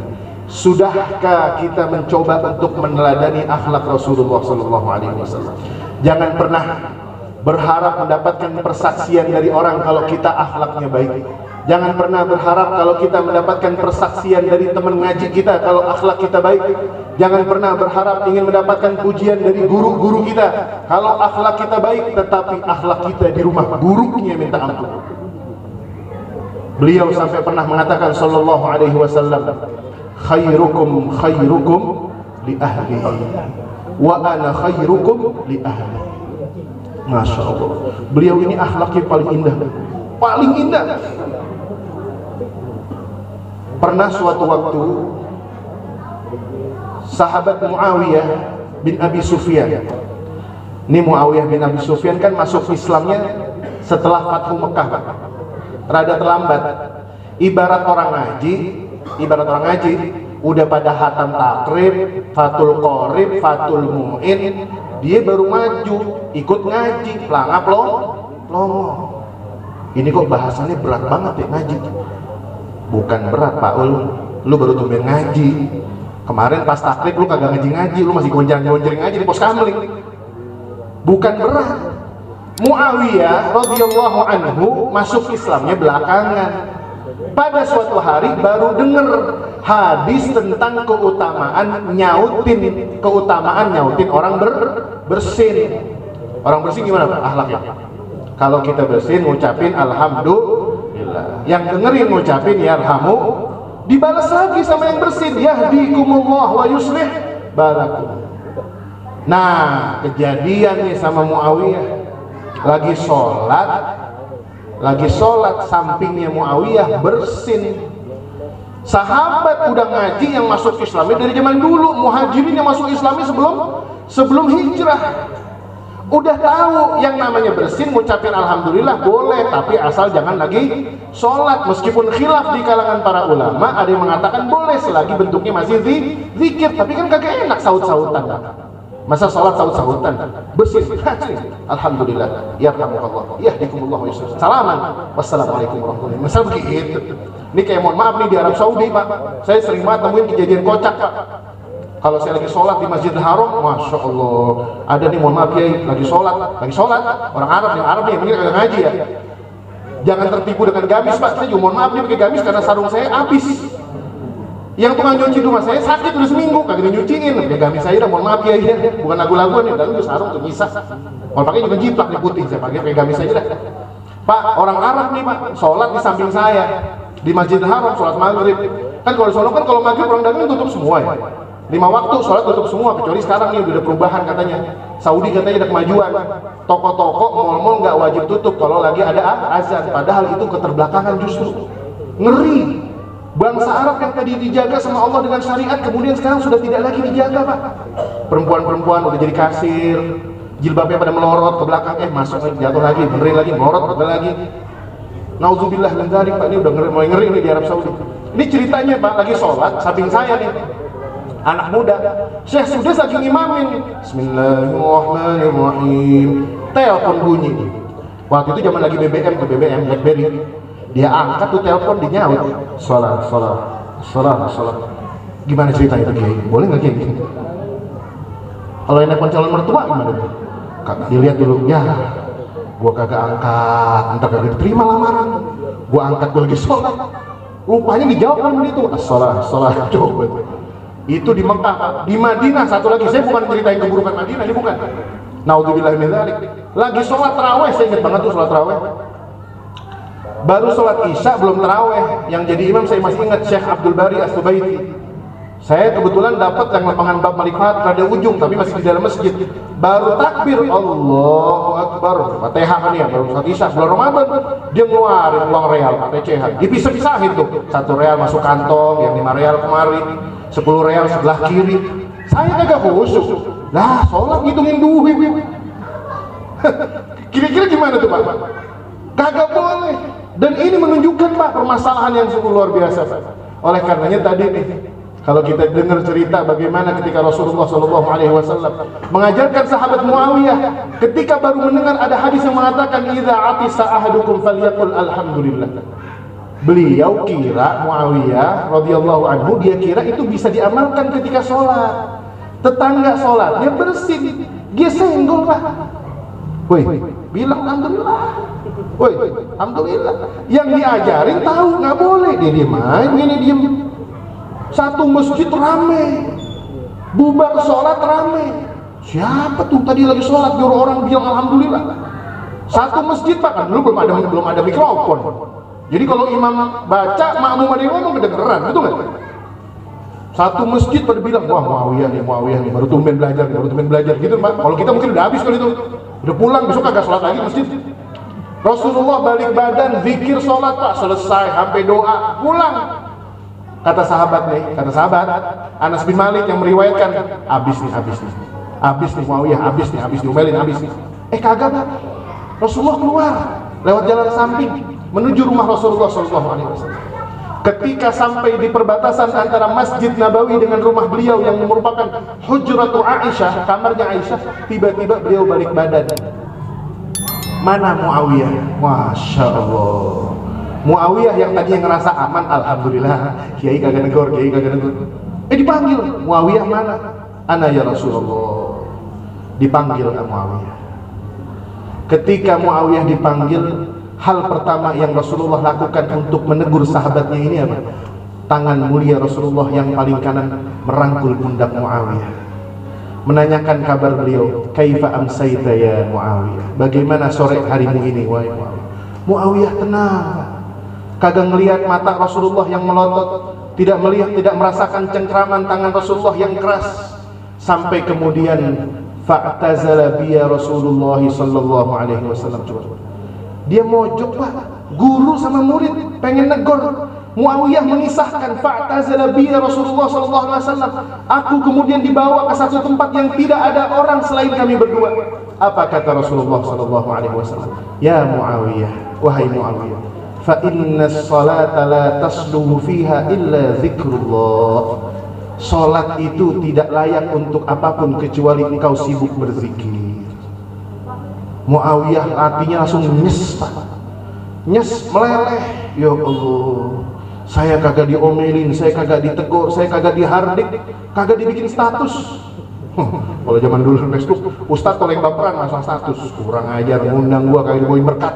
Sudahkah kita mencoba untuk meneladani akhlak Rasulullah sallallahu alaihi wasallam? Jangan pernah berharap mendapatkan persaksian dari orang kalau kita akhlaknya baik. Jangan pernah berharap kalau kita mendapatkan persaksian dari teman ngaji kita kalau akhlak kita baik. Jangan pernah berharap ingin mendapatkan pujian dari guru-guru kita kalau akhlak kita baik, tetapi akhlak kita di rumah buruknya minta ampun. Beliau sampai pernah mengatakan sallallahu alaihi wasallam, khairukum khairukum li ahli wa ana khairukum li ahli. Masya Allah. Beliau ini akhlaknya paling indah, paling indah. Pernah suatu waktu sahabat Muawiyah bin Abi Sufyan. Ini Muawiyah bin Abi Sufyan kan masuk Islamnya setelah Fathu Mekah, Pak. Rada terlambat. Ibarat orang ngaji, udah pada hatam takrib, fatul qorib, fatul mu'in, dia baru maju, ikut ngaji, pelangap longo. Ini kok bahasannya berat banget ya ngaji. Bukan berat, Pak, lu baru tumben ngaji. Kemarin pas takrib lu kagak ngaji, lu masih gonjang-gonjring ngaji di pos kamling. Bukan berat. Muawiyah radhiyallahu anhu masuk Islamnya belakangan. Pada suatu hari baru dengar hadis tentang keutamaan nyautin orang bersin. Orang bersin gimana, Pak, akhlaknya? Kalau kita bersin ngucapin alhamdulillah, yang dengerin ngucapin yarhamu, dibalas lagi sama yang bersin, yahdikumullah wa yuslih balakum. Nah, kejadian nih sama Muawiyah, lagi sholat sampingnya Muawiyah bersin. Sahabat udah ngaji yang masuk Islamnya dari zaman dulu, muhajirin yang masuk Islamnya sebelum hijrah. Udah tahu yang namanya bersin, ngucapin alhamdulillah boleh, tapi asal jangan lagi sholat. Meskipun khilaf di kalangan para ulama, ada yang mengatakan boleh selagi bentuknya masih zikir, tapi kan kagak enak saut-sautan. Masa sholat saut-sautan? Bersin, alhamdulillah, yarhamukallah, yahdikumullah wa yusuf, salaman, wassalamualaikum warahmatullahi wabarakatuh. Misal begitu. Ini kayak mohon maaf nih di Arab Saudi, Pak, saya sering banget nemuin kejadian kocak, Pak. Kalau saya lagi sholat di Masjidil Haram, masya Allah, ada nih mohon maaf ya, lagi sholat, orang Arab nih, mungkin kagak ngaji ya. Jangan tertipu dengan gamis, Pak. Saya juga mohon maaf nih pakai gamis karena sarung saya habis. Yang tukang nyuci rumah saya sakit udah seminggu, kagak nyuciin. Ya gamis saya udah mohon maaf ya, bukan lagu-laguan nih, dan itu sarung tuh nyisa. Kalau pakai juga jiplak nih putih, saya pakai gamis aja dah. Pak, orang Arab nih Pak, sholat di samping saya di Masjidil Haram, sholat maghrib. Kan kalau sholat kan kalau maghrib orang dagang tutup semua ya. 5 waktu sholat tutup semua, kecuali sekarang nih udah ada perubahan katanya. Saudi katanya ada kemajuan, toko-toko, mal-mal nggak wajib tutup kalau lagi ada azan. Padahal itu keterbelakangan justru. Ngeri. Bangsa Arab yang tadi dijaga sama Allah dengan syariat, kemudian sekarang sudah tidak lagi dijaga, Pak. Perempuan-perempuan udah jadi kasir, jilbabnya pada melorot ke belakang, masuk lagi, jatuh lagi, benerin lagi, melorot lagi. Nauzubillah min dzalik, Pak. Ini udah mulai ngeri nih di Arab Saudi. Ini ceritanya, Pak, lagi sholat, samping saya nih. Anak muda, Syekh sudah saking imamin, Bismillahirrahmanirrahim, telepon bunyi. Waktu itu zaman lagi BBM, BlackBerry. Dia angkat tuh telepon, dinyaut, sholat. Gimana ceritanya itu Kiai? Boleh nggak Kiai? Kalau yang nelfon calon mertua gimana? Kagak dilihat dulu, ya, gua kagak angkat, entar kagak diterima lamaran. Gua angkat, gua lagi sholat. Rupanya dijawab kan begitu, sholat, coba. Itu di Mekah, di Madinah satu lagi. Saya bukan ceritain keburukan Madinah, ini bukan. Naudzubillah min dzalik. Lagi sholat taraweh, saya ingat banget tuh sholat taraweh. Baru sholat isya belum taraweh. Yang jadi imam saya masih ingat Syekh Abdul Bari As-Subaiti. Saya kebetulan dapat yang lapangan bab Malikhat rada ujung, tapi masih di dalam masjid. Baru takbir, Allahu Akbar, Fatihah kan ya, baru sholat isya bulan Ramadan. Dia ngeluarin uang real, PC-an. Dipisah-pisahin tuh. 1 real masuk kantong, yang 5 real kemari. 10 real sebelah kiri. Saya kagak khusus. Lah, sholat ngitungin duit. Kira-kira gimana tuh Pak? Kagak boleh. Dan ini menunjukkan Pak permasalahan yang sungguh luar biasa. Oleh karenanya tadi nih, kalau kita dengar cerita bagaimana ketika Rasulullah SAW mengajarkan sahabat Muawiyah, ketika baru mendengar ada hadis yang mengatakan idza atisa ahadukum falyaqul alhamdulillah. Beliau kira Muawiyah radhiyallahu anhu, dia kira itu bisa diamalkan ketika sholat. Tetangga sholat, dia bersin, dia senggol Pak. Woi, bilang alhamdulillah. Woi, alhamdulillah. Yang diajarin tahu nggak boleh, dia diem aja, begini diem. Satu masjid rame, bubar sholat rame. Siapa tuh tadi lagi sholat nyuruh orang bilang alhamdulillah? Satu masjid Pak, kan dulu belum ada mikrofon. Jadi kalau imam baca, makmum ada yang ngomong kedengeran, betul nggak? Satu masjid pada bilang, wah Muawiyah nih, baru tumben belajar gitu Pak. Kalau kita mungkin udah habis kali itu, udah pulang, besok kagak sholat lagi masjid. Rasulullah balik badan, zikir sholat Pak, selesai, sampai doa, pulang. Kata sahabat Anas bin Malik yang meriwayatkan, habis nih Muawiyah, habis diomelin, habis nih. Kagak Pak, Rasulullah keluar lewat jalan samping menuju rumah Rasulullah SAW. Ketika sampai di perbatasan antara Masjid Nabawi dengan rumah beliau yang merupakan Hujratu Aisyah, kamarnya Aisyah, tiba-tiba beliau balik badan. Mana Muawiyah? Masya Allah. Muawiyah yang tadinya ngerasa aman, alhamdulillah, kiai kagak negor. Dipanggil, Muawiyah mana? Ana ya Rasulullah. Dipanggil Muawiyah. Ketika Muawiyah dipanggil, hal pertama yang Rasulullah lakukan untuk menegur sahabatnya ini apa? Tangan mulia Rasulullah yang paling kanan merangkul pundak Muawiyah, menanyakan kabar beliau. Kaifa amsayta ya Muawiyah? Bagaimana sore harimu ini wahai Muawiyah? Muawiyah tenang, kagak ngelihat mata Rasulullah yang melotot, tidak melihat, tidak merasakan cengkraman tangan Rasulullah yang keras. Sampai kemudian fa'tazala biya Rasulullah sallallahu alaihi wasallam. Dia mojok Pak, guru sama murid pengen negor. Muawiyah mengisahkan fa'tazala biya Rasulullah sallallahu alaihi wasallam. Aku kemudian dibawa ke satu tempat yang tidak ada orang selain kami berdua. Apa kata Rasulullah sallallahu alaihi wasallam? Ya Muawiyah, wahai Muawiyah, fa inna as-salata la tasluhu fiha illa dzikrullah. Salat itu tidak layak untuk apapun kecuali engkau sibuk berzikir. Muawiyah hatinya langsung nyes, Pak. Nyes, meleleh. Ya Allah, saya kagak diomelin, saya kagak ditegur, saya kagak dihardik, kagak dibikin status. Kalau zaman dulu Facebook, Ustadz kalau yang baperan masang status, kurang ajar, ngundang gua kagak dibawain berkat,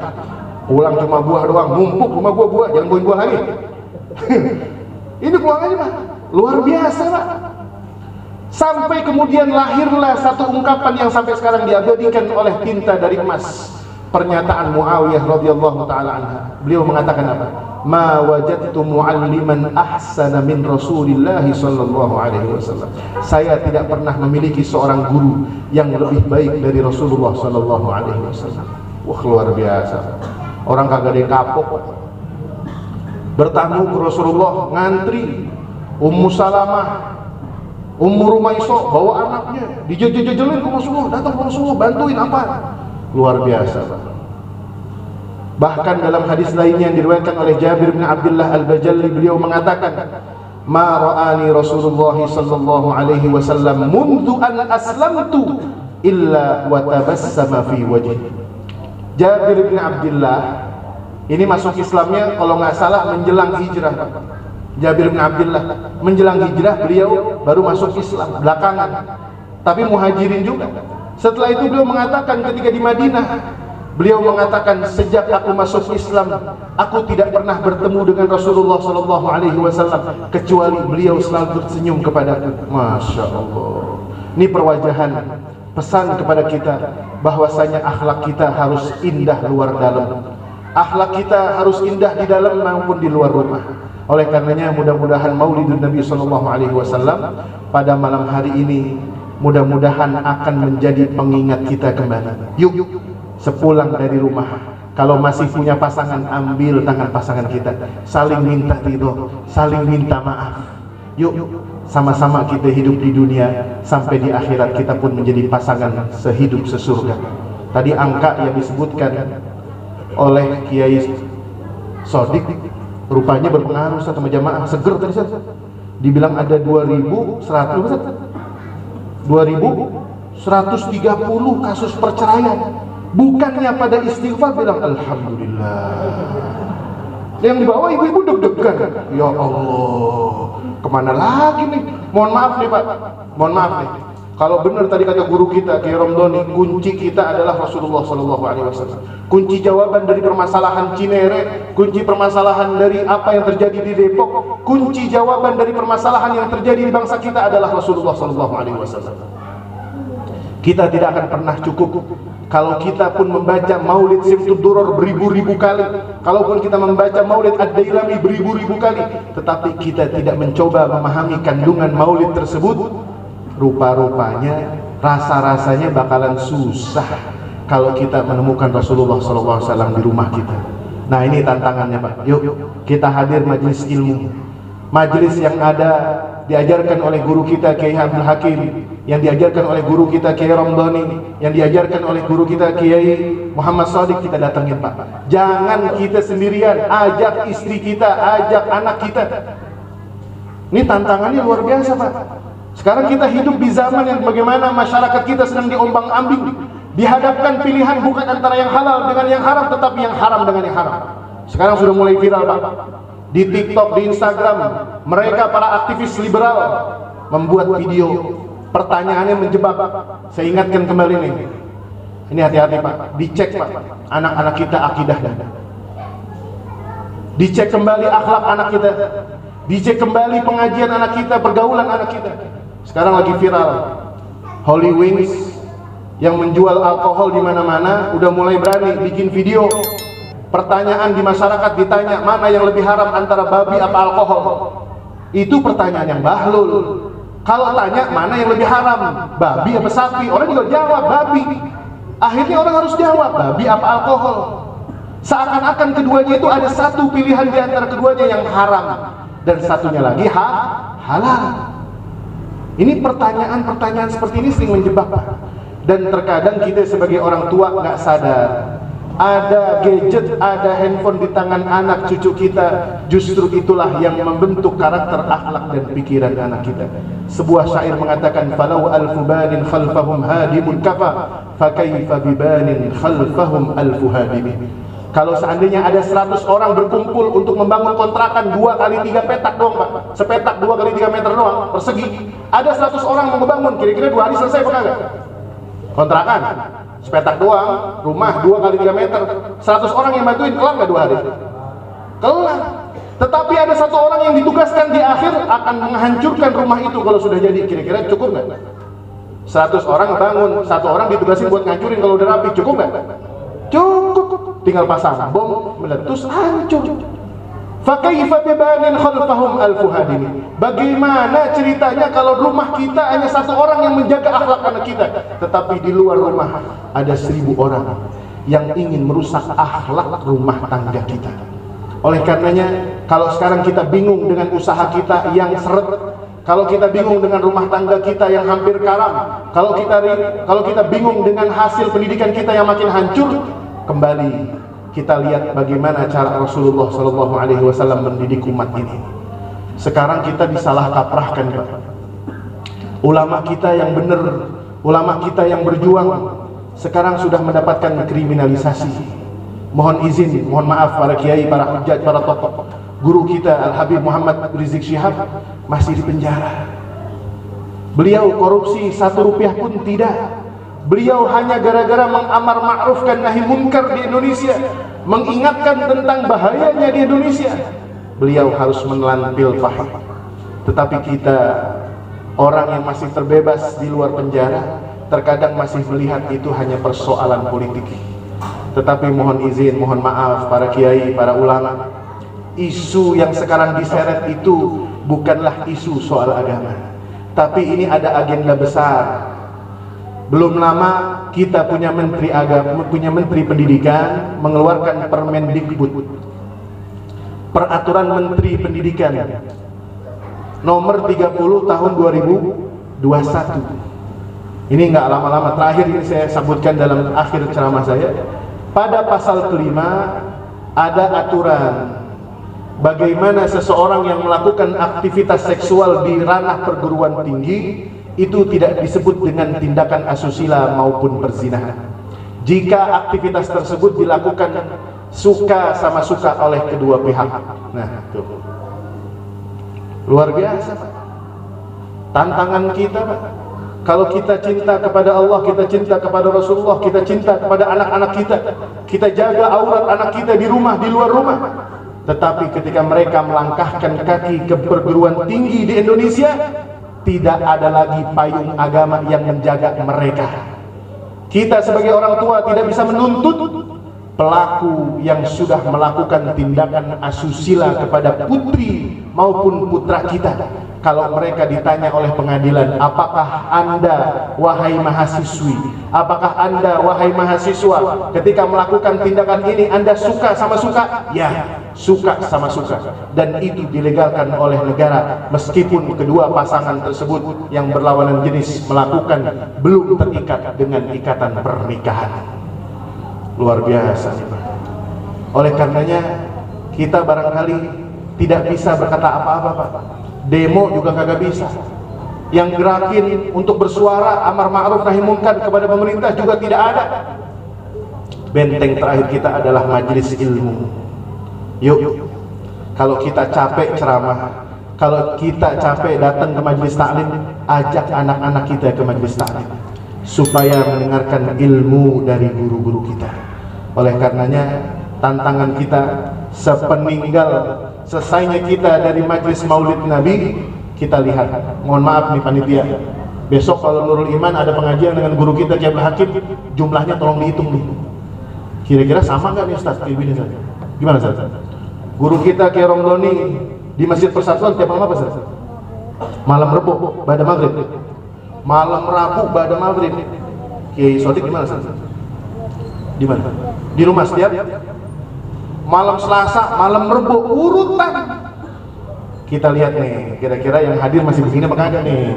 pulang cuma buah doang, numpuk rumah gua buah, jangan bawain buah lagi. Ini keluarganya Pak, luar biasa Pak. Sampai kemudian lahirlah satu ungkapan yang sampai sekarang diabadikan oleh tinta dari emas. Pernyataan Muawiyah radhiyallahu taala anha. Beliau mengatakan apa? Ma wajadtu mualliman ahsana min Rasulillah sallallahu alaihi wasallam. Saya tidak pernah memiliki seorang guru yang lebih baik dari Rasulullah sallallahu alaihi wasallam. Wah, luar biasa. Orang kagak ada yang kapok. Bertamu ke Rasulullah, ngantri. Ummu Salamah, Ummu Rumaiso bawa anaknya, dijejelin ke Rasulullah, datang ke Rasulullah, bantuin apa? Luar biasa. Bahkan dalam hadis lainnya yang diriwayatkan oleh Jabir bin Abdullah Al-Bajalli, beliau mengatakan, "Ma ra'ani Rasulullah sallallahu alaihi wasallam mundu an aslamtu illa wa tabassama fi wajhi." Jabir bin Abdullah ini masuk Islamnya kalau nggak salah menjelang hijrah. Jabir bin Abdullah menjelang hijrah, beliau baru masuk Islam belakangan, tapi muhajirin juga. Setelah itu beliau mengatakan ketika di Madinah, beliau mengatakan, sejak aku masuk Islam, aku tidak pernah bertemu dengan Rasulullah sallallahu alaihi wasallam kecuali beliau selalu tersenyum kepadaku. Masya Allah. Ini perwajahan pesan kepada kita bahwasanya akhlak kita harus indah luar dalam. Akhlak kita harus indah di dalam maupun di luar rumah. Oleh karenanya mudah-mudahan Maulidun Nabi sallallahu alaihi wasallam pada malam hari ini mudah-mudahan akan menjadi pengingat kita kembali. Yuk, sepulang dari rumah, kalau masih punya pasangan, ambil tangan pasangan kita, saling minta ridho, saling minta maaf. Yuk, sama-sama kita hidup di dunia sampai di akhirat kita pun menjadi pasangan sehidup sesurga. Tadi angka yang disebutkan oleh Kiai Sodik rupanya berpengaruh sama jamaah seger tadi Ustaz. Dibilang ada 2130 kasus perceraian. Bukannya pada istighfar bilang alhamdulillah. Yang di bawah ibu-ibu deg-degan. Ya Allah, kemana lagi nih? Mohon maaf nih Pak, mohon maaf nih. Kalau benar tadi kata guru kita Kiai Romdoni, kunci kita adalah Rasulullah sallallahu alaihi wasallam. Kunci jawaban dari permasalahan Cinere, kunci permasalahan dari apa yang terjadi di Depok, kunci jawaban dari permasalahan yang terjadi di bangsa kita adalah Rasulullah sallallahu alaihi wasallam. Kita tidak akan pernah cukup kalau kita pun membaca Maulid Simtud Duror beribu-ribu kali, kalaupun kita membaca Maulid Ad-Dailami beribu-ribu kali, tetapi kita tidak mencoba memahami kandungan Maulid tersebut, rupa-rupanya rasa-rasanya bakalan susah kalau kita menemukan Rasulullah SAW di rumah kita. Nah, ini tantangannya Pak. Yuk kita hadir majelis ilmu, majelis yang ada diajarkan oleh guru kita Kiai Abdul Hakim, yang diajarkan oleh guru kita Kiai Romdoni, yang diajarkan oleh guru kita Kiai Muhammad Shadiq, kita datangin Pak. Jangan kita sendirian, ajak istri kita, ajak anak kita. Ini tantangannya luar biasa Pak. Sekarang kita hidup di zaman yang bagaimana masyarakat kita sedang diombang-ambing, dihadapkan pilihan bukan antara yang halal dengan yang haram, tetapi yang haram dengan yang haram. Sekarang sudah mulai viral Pak, di TikTok, di Instagram, mereka para aktivis liberal membuat video, pertanyaannya menjebak. Saya ingatkan kembali nih, ini hati-hati Pak, dicek Pak, anak-anak kita akidahnya, dicek kembali akhlak anak kita, dicek kembali pengajian anak kita, pergaulan anak kita. Sekarang lagi viral Holy Wings yang menjual alkohol di mana-mana, udah mulai berani bikin video. Pertanyaan di masyarakat ditanya, mana yang lebih haram antara babi apa alkohol? Itu pertanyaan yang bahlul. Kalau tanya mana yang lebih haram, babi apa sapi? Orang juga jawab babi. Akhirnya orang harus jawab babi apa alkohol. Seakan-akan keduanya itu ada satu pilihan di antara keduanya yang haram dan satunya lagi halal. Ini pertanyaan-pertanyaan seperti ini sering menjebak Pak. Dan terkadang kita sebagai orang tua nggak sadar, ada gadget, ada handphone di tangan anak cucu kita, justru itulah yang membentuk karakter, akhlak dan pikiran anak kita. Sebuah syair mengatakan, falau alfu banin khalfahum hadimun kafa, fakaifa bibanin khalfahum alfu hadimin. Kalau seandainya ada 100 orang berkumpul untuk membangun kontrakan 2 kali 3 petak doang, Pak. Sepetak 2 kali 3 meter doang, persegi. Ada 100 orang mau membangun, kira-kira 2 hari selesai apa enggak? Kontrakan sepetak doang, rumah 2 kali 3 meter, 100 orang yang bantuin, kelar nggak 2 hari? Kelar. Tetapi ada 1 orang yang ditugaskan di akhir akan menghancurkan rumah itu kalau sudah jadi. Kira-kira cukup nggak? 100 orang bangun, 1 orang ditugasin buat ngancurin kalau udah rapi, cukup nggak? Cukup. Tinggal pasang bom, meletus, hancur. Fakaifa bibanin khalfahum alfu hadimin. Bagaimana ceritanya kalau rumah kita hanya 1 orang yang menjaga akhlak anak kita, tetapi di luar rumah ada 1000 orang yang ingin merusak akhlak rumah tangga kita. Oleh karenanya, kalau sekarang kita bingung dengan usaha kita yang seret, kalau kita bingung dengan rumah tangga kita yang hampir karam, kalau kita bingung dengan hasil pendidikan kita yang makin hancur, kembali kita lihat bagaimana cara Rasulullah SAW mendidik umat ini. Sekarang kita disalah kaprahkan, Pak. Ulama kita yang benar, ulama kita yang berjuang, sekarang sudah mendapatkan kriminalisasi. Mohon izin, mohon maaf para kiai, para hujjaj, para tokoh. Guru kita Al-Habib Muhammad Rizik Syihab masih di penjara. Beliau korupsi 1 rupiah pun tidak. Beliau hanya gara-gara mengamar ma'rufkan nahi munkar di Indonesia, mengingatkan tentang bahayanya di Indonesia, beliau harus menelan pil pahit. Tetapi kita, orang yang masih terbebas di luar penjara, terkadang masih melihat itu hanya persoalan politik. Tetapi mohon izin, mohon maaf para kiai, para ulama, isu yang sekarang diseret itu bukanlah isu soal agama, tapi ini ada agenda besar. Belum lama kita punya menteri agama, punya menteri pendidikan mengeluarkan Permendikbud, Peraturan Menteri Pendidikan nomor 30 tahun 2021. Ini nggak lama-lama, terakhir ini saya sebutkan dalam akhir ceramah saya. Pada pasal kelima ada aturan bagaimana seseorang yang melakukan aktivitas seksual di ranah perguruan tinggi itu tidak disebut dengan tindakan asusila maupun perzinahan jika aktivitas tersebut dilakukan suka sama suka oleh kedua pihak. Nah, tuh. Luar biasa, Pak. Tantangan kita, Pak. Kalau kita cinta kepada Allah, kita cinta kepada Rasulullah, kita cinta kepada anak-anak kita jaga aurat anak kita di rumah, di luar rumah. Tetapi ketika mereka melangkahkan kaki ke perguruan tinggi di Indonesia, tidak ada lagi payung agama yang menjaga mereka. Kita sebagai orang tua tidak bisa menuntut pelaku yang sudah melakukan tindakan asusila kepada putri maupun putra kita. Kalau mereka ditanya oleh pengadilan, apakah Anda wahai mahasiswi, apakah Anda wahai mahasiswa ketika melakukan tindakan ini Anda suka sama suka? Ya, suka sama suka. Dan itu dilegalkan oleh negara meskipun kedua pasangan tersebut yang berlawanan jenis melakukan belum terikat dengan ikatan pernikahan. Luar biasa nih, Pak. Oleh karenanya kita barangkali tidak bisa berkata apa-apa, Pak. Demo juga kagak bisa. Yang gerakin untuk bersuara amar ma'ruf nahi munkar kepada pemerintah juga tidak ada. Benteng terakhir kita adalah majelis ilmu. Yuk, kalau kita capek ceramah, kalau kita capek datang ke majelis taklim, ajak anak-anak kita ke majelis taklim supaya mendengarkan ilmu dari guru-guru kita. Oleh karenanya tantangan kita sepeninggal selesainya kita dari majelis maulid Nabi, kita lihat, mohon maaf nih panitia, besok kalau Nurul Iman ada pengajian dengan guru kita Kiai Abdul Hakim, jumlahnya tolong dihitung nih, kira-kira sama nggak nih Ustaz? Gimana Ustaz? Guru kita Kiai Romdoni di Masjid Persatuan tiap malam apa Ustaz? Malam Rebo, pada maghrib. Malam Rabu, pada maghrib. Kiai Sodik gimana Ustaz? Di mana? Di rumah setiap malam Selasa, malam Rebo, urutan. Kita lihat nih, kira-kira yang hadir masih begini apa kagak nih?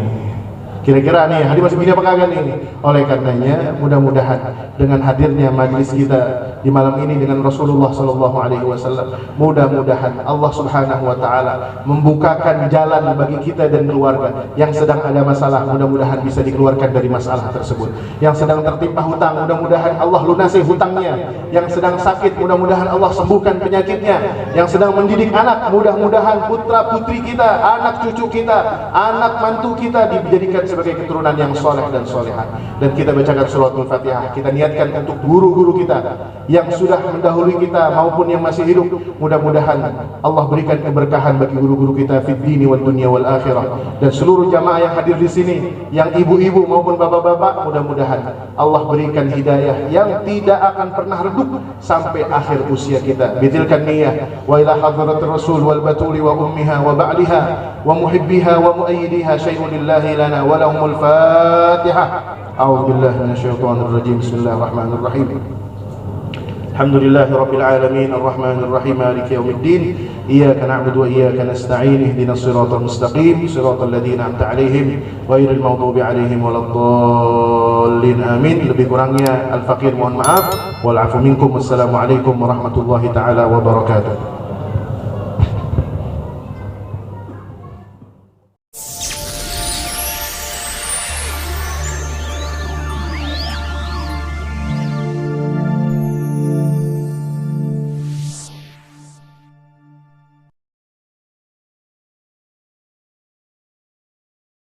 Kira-kira nih, hadir masih begini apa kagak nih? Oleh karenanya, mudah-mudahan dengan hadirnya majelis kita di malam ini dengan Rasulullah Sallallahu Alaihi Wasallam, mudah-mudahan Allah Subhanahu Wa Taala membukakan jalan bagi kita dan keluarga yang sedang ada masalah, mudah-mudahan bisa dikeluarkan dari masalah tersebut. Yang sedang tertimpa hutang, mudah-mudahan Allah lunasi hutangnya. Yang sedang sakit, mudah-mudahan Allah sembuhkan penyakitnya. Yang sedang mendidik anak, mudah-mudahan putra putri kita, anak cucu kita, anak mantu kita dijadikan sebagai keturunan yang soleh dan soleha. Dan kita bacakan suratul Fatihah. Kita niatkan untuk guru-guru kita yang sudah mendahului kita maupun yang masih hidup. Mudah-mudahan Allah berikan keberkahan bagi guru-guru kita fid dini wal dunya wal akhirah. Dan seluruh jamaah yang hadir di sini, yang ibu-ibu maupun bapak-bapak, mudah-mudahan Allah berikan hidayah yang tidak akan pernah redup sampai akhir usia kita. Bitilkan niyah wa ila hadratir rasul wal batuli wa ummiha wa ba'liha wa muhibbiha wa muayyidiha syai'un lillahi lana wa lahumul fatihah. A'udzu billahi minasyaitonir rajim. Bismillahirrahmanirrahim. Alhamdulillahi rabbil alamin arrahmanir rahim maliki yaumiddin iyyaka na'budu wa iyyaka nasta'in ihdinas siratal mustaqim siratal ladzina an'amta 'alaihim ghairil maghdubi 'alaihim waladdallin amin. Lebih kurangnya al-faqir mohon maaf wal 'afu minkum. Wassalamu alaikum warahmatullahi taala wabarakatuh.